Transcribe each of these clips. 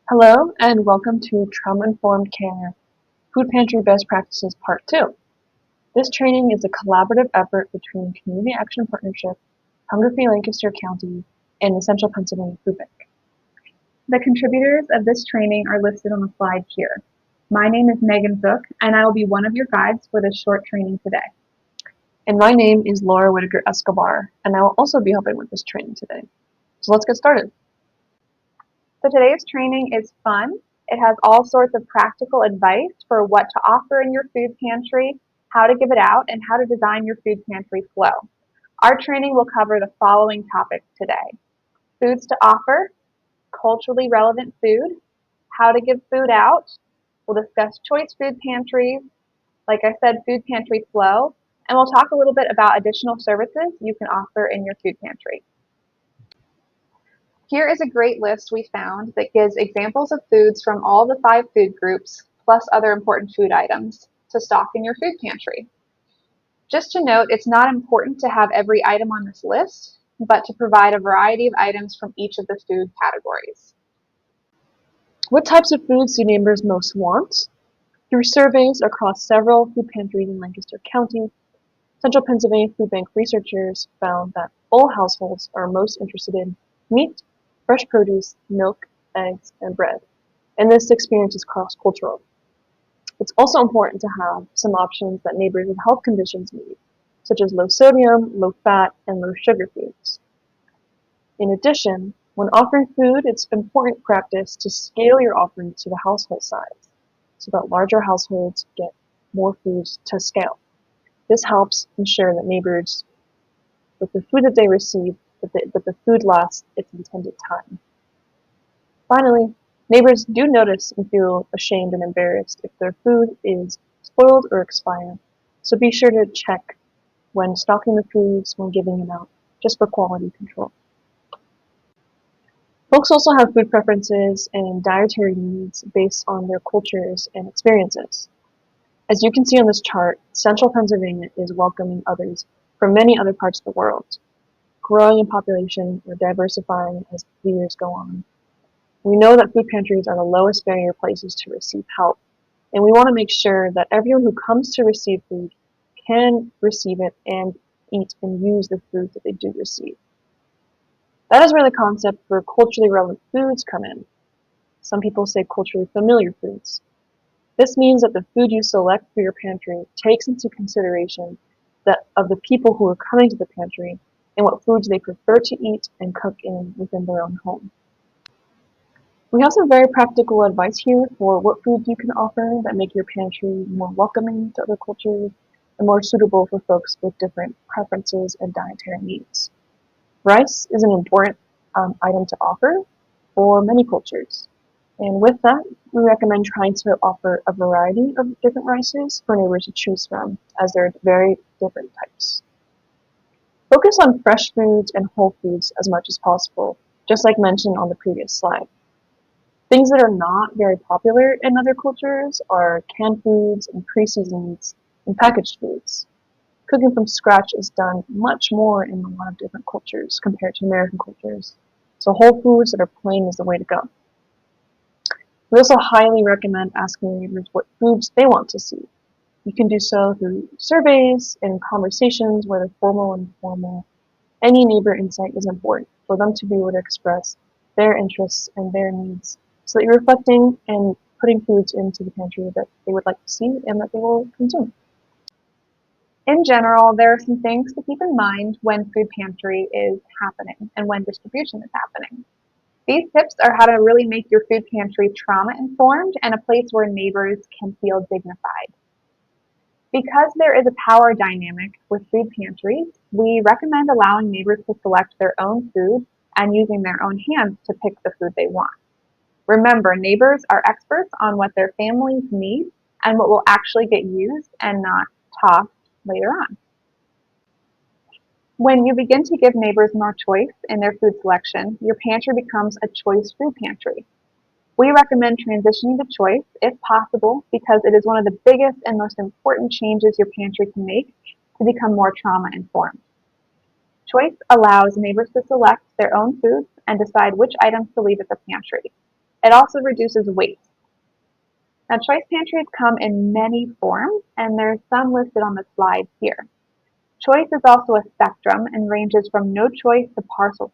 Hello and welcome to Trauma-Informed Care Food Pantry Best Practices Part 2. This training is a collaborative effort between Community Action Partnership, Hunger Free Lancaster County, and the Central Pennsylvania Food Bank. The contributors of this training are listed on the slide here. My name is Megan Zook, and I will be one of your guides for this short training today. And my name is Laura Whitaker Escobar, and I will also be helping with this training today. So let's get started. So today's training is fun. It has all sorts of practical advice for what to offer in your food pantry, how to give it out, and how to design your food pantry flow. Our training will cover the following topics today: foods to offer, culturally relevant food, how to give food out. We'll discuss choice food pantries, like I said, food pantry flow, and we'll talk a little bit about additional services you can offer in your food pantry. Here is a great list we found that gives examples of foods from all the 5 food groups, plus other important food items, to stock in your food pantry. Just to note, it's not important to have every item on this list, but to provide a variety of items from each of the food categories. What types of foods do neighbors most want? Through surveys across several food pantries in Lancaster County, Central Pennsylvania Food Bank researchers found that all households are most interested in meat, fresh produce, milk, eggs, and bread, and this experience is cross-cultural. It's also important to have some options that neighbors with health conditions need, such as low sodium, low fat, and low sugar foods. In addition, when offering food, it's important practice to scale your offerings to the household size, so that larger households get more foods to scale. This helps ensure that neighbors, with the food that they receive, that the food lasts its intended time. Finally, neighbors do notice and feel ashamed and embarrassed if their food is spoiled or expired, so be sure to check when stocking the foods, when giving them out, just for quality control. Folks also have food preferences and dietary needs based on their cultures and experiences. As you can see on this chart, Central Pennsylvania is welcoming others from many other parts of the world, growing in population or diversifying as the years go on. We know that food pantries are the lowest barrier places to receive help, and we want to make sure that everyone who comes to receive food can receive it and eat and use the food that they do receive. That is where the concept for culturally relevant foods come in. Some people say culturally familiar foods. This means that the food you select for your pantry takes into consideration that of the people who are coming to the pantry and what foods they prefer to eat and cook in within their own home. We have some very practical advice here for what foods you can offer that make your pantry more welcoming to other cultures and more suitable for folks with different preferences and dietary needs. Rice is an important item to offer for many cultures. And with that, we recommend trying to offer a variety of different rices for neighbors to choose from, as there are very different types. Focus on fresh foods and whole foods as much as possible, just like mentioned on the previous slide. Things that are not very popular in other cultures are canned foods and pre-seasoned meats and packaged foods. Cooking from scratch is done much more in a lot of different cultures compared to American cultures, so whole foods that are plain is the way to go. We also highly recommend asking neighbors what foods they want to see. You can do so through surveys and conversations, whether formal or informal. Any neighbor insight is important for them to be able to express their interests and their needs so that you're reflecting and putting foods into the pantry that they would like to see and that they will consume. In general, there are some things to keep in mind when food pantry is happening and when distribution is happening. These tips are how to really make your food pantry trauma-informed and a place where neighbors can feel dignified. Because there is a power dynamic with food pantries, we recommend allowing neighbors to select their own food and using their own hands to pick the food they want. Remember, neighbors are experts on what their families need and what will actually get used and not tossed later on. When you begin to give neighbors more choice in their food selection, your pantry becomes a choice food pantry. We recommend transitioning to choice if possible because it is one of the biggest and most important changes your pantry can make to become more trauma informed. Choice allows neighbors to select their own foods and decide which items to leave at the pantry. It also reduces waste. Now, choice pantries come in many forms, and there's some listed on the slide here. Choice is also a spectrum and ranges from no choice to partial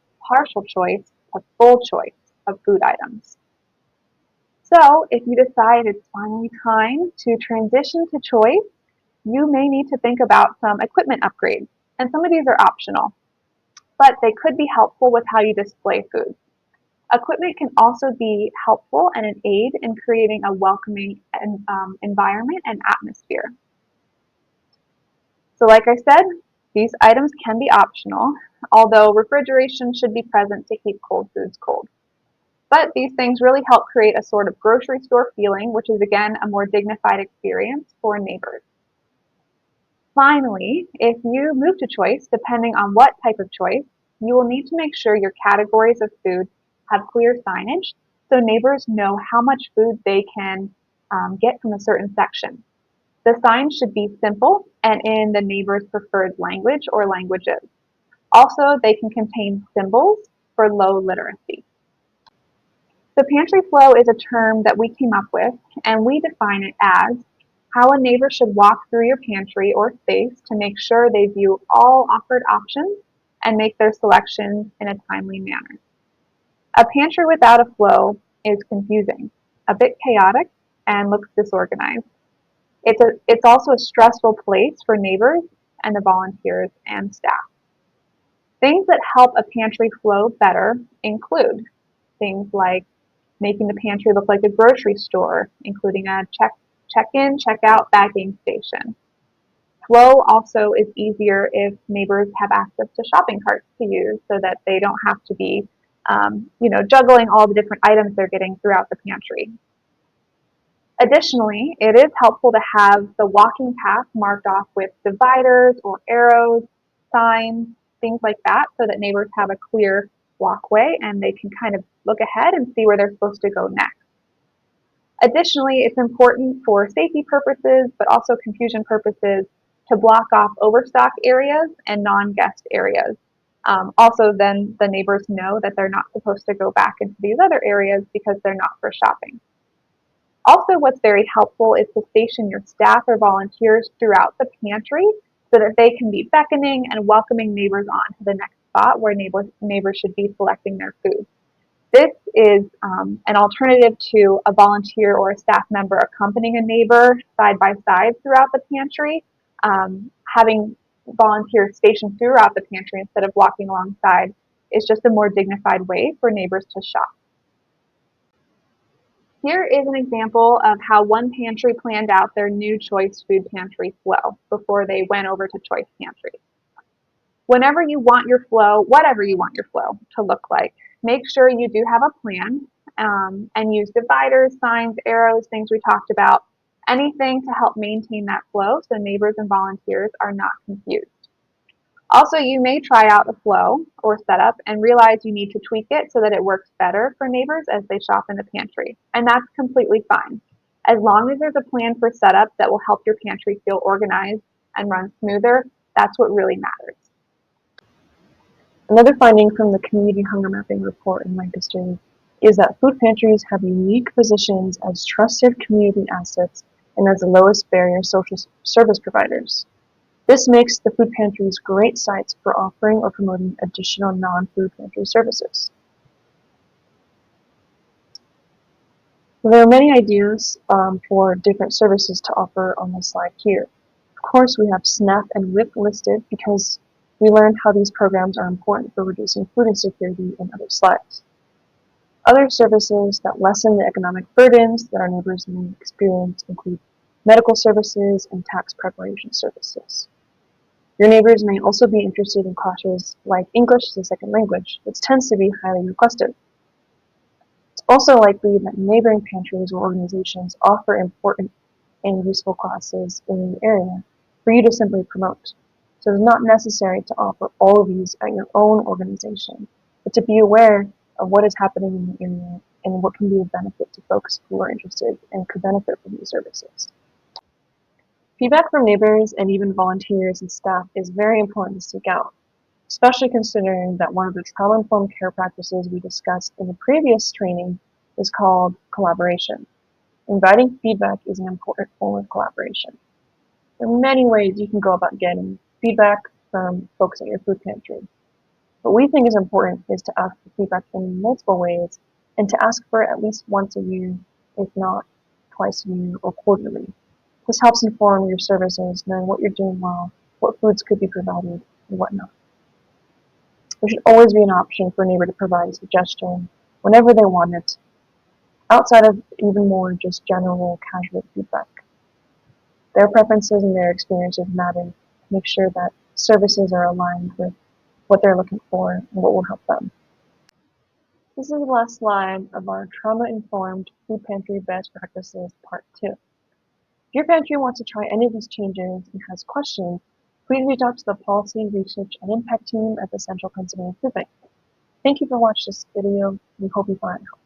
choice to full choice of food items. So, if you decide it's finally time to transition to choice, you may need to think about some equipment upgrades. And some of these are optional, but they could be helpful with how you display food. Equipment can also be helpful and an aid in creating a welcoming environment and atmosphere. So like I said, these items can be optional, although refrigeration should be present to keep cold foods cold. But these things really help create a sort of grocery store feeling, which is again a more dignified experience for neighbors. Finally, if you move to choice, depending on what type of choice, you will need to make sure your categories of food have clear signage so neighbors know how much food they can get from a certain section. The sign should be simple and in the neighbor's preferred language or languages. Also, they can contain symbols for low literacy. The pantry flow is a term that we came up with, and we define it as how a neighbor should walk through your pantry or space to make sure they view all offered options and make their selections in a timely manner. A pantry without a flow is confusing, a bit chaotic, and looks disorganized. It's also a stressful place for neighbors and the volunteers and staff. Things that help a pantry flow better include things like making the pantry look like a grocery store, including a check-in, check-out bagging station. Flow also is easier if neighbors have access to shopping carts to use so that they don't have to be juggling all the different items they're getting throughout the pantry. Additionally, it is helpful to have the walking path marked off with dividers or arrows, signs, things like that, so that neighbors have a clear walkway and they can kind of look ahead and see where they're supposed to go next. Additionally, it's important for safety purposes, but also confusion purposes, to block off overstock areas and non-guest areas. Also, then the neighbors know that they're not supposed to go back into these other areas because they're not for shopping. Also, what's very helpful is to station your staff or volunteers throughout the pantry so that they can be beckoning and welcoming neighbors on to the next spot where neighbors should be selecting their food. This is an alternative to a volunteer or a staff member accompanying a neighbor side by side throughout the pantry. Having volunteers stationed throughout the pantry instead of walking alongside is just a more dignified way for neighbors to shop. Here is an example of how one pantry planned out their new choice food pantry flow before they went over to choice pantry. Whenever you want your flow, whatever you want your flow to look like, make sure you do have a plan and use dividers, signs, arrows, things we talked about, anything to help maintain that flow so neighbors and volunteers are not confused. Also, you may try out a flow or setup and realize you need to tweak it so that it works better for neighbors as they shop in the pantry. And that's completely fine. As long as there's a plan for setup that will help your pantry feel organized and run smoother, that's what really matters. Another finding from the Community Hunger Mapping report in Lancaster is that food pantries have unique positions as trusted community assets and as the lowest barrier social service providers. This makes the food pantries great sites for offering or promoting additional non-food pantry services. There are many ideas for different services to offer on the slide here. Of course, we have SNAP and WIP listed because we learned how these programs are important for reducing food insecurity in other slides. Other services that lessen the economic burdens that our neighbors may experience include medical services and tax preparation services. Your neighbors may also be interested in classes like English as a second language, which tends to be highly requested. It's also likely that neighboring pantries or organizations offer important and useful classes in the area for you to simply promote. So it's not necessary to offer all of these at your own organization, but to be aware of what is happening in the area and what can be of benefit to folks who are interested and could benefit from these services. Feedback from neighbors and even volunteers and staff is very important to seek out, especially considering that one of the trauma-informed care practices we discussed in the previous training is called collaboration. Inviting feedback is an important form of collaboration. There are many ways you can go about getting feedback from folks at your food pantry. What we think is important is to ask for feedback in multiple ways and to ask for it at least once a year, if not twice a year or quarterly. This helps inform your services, knowing what you're doing well, what foods could be provided, and whatnot. There should always be an option for a neighbor to provide a suggestion whenever they want it, outside of even more just general casual feedback. Their preferences and their experiences matter to make sure that services are aligned with what they're looking for and what will help them. This is the last slide of our Trauma-Informed Food Pantry Best Practices Part 2. If your pantry wants to try any of these changes and has questions, please reach out to the Policy, Research, and Impact team at the Central Pennsylvania Food Bank. Thank you for watching this video. We hope you found it helpful.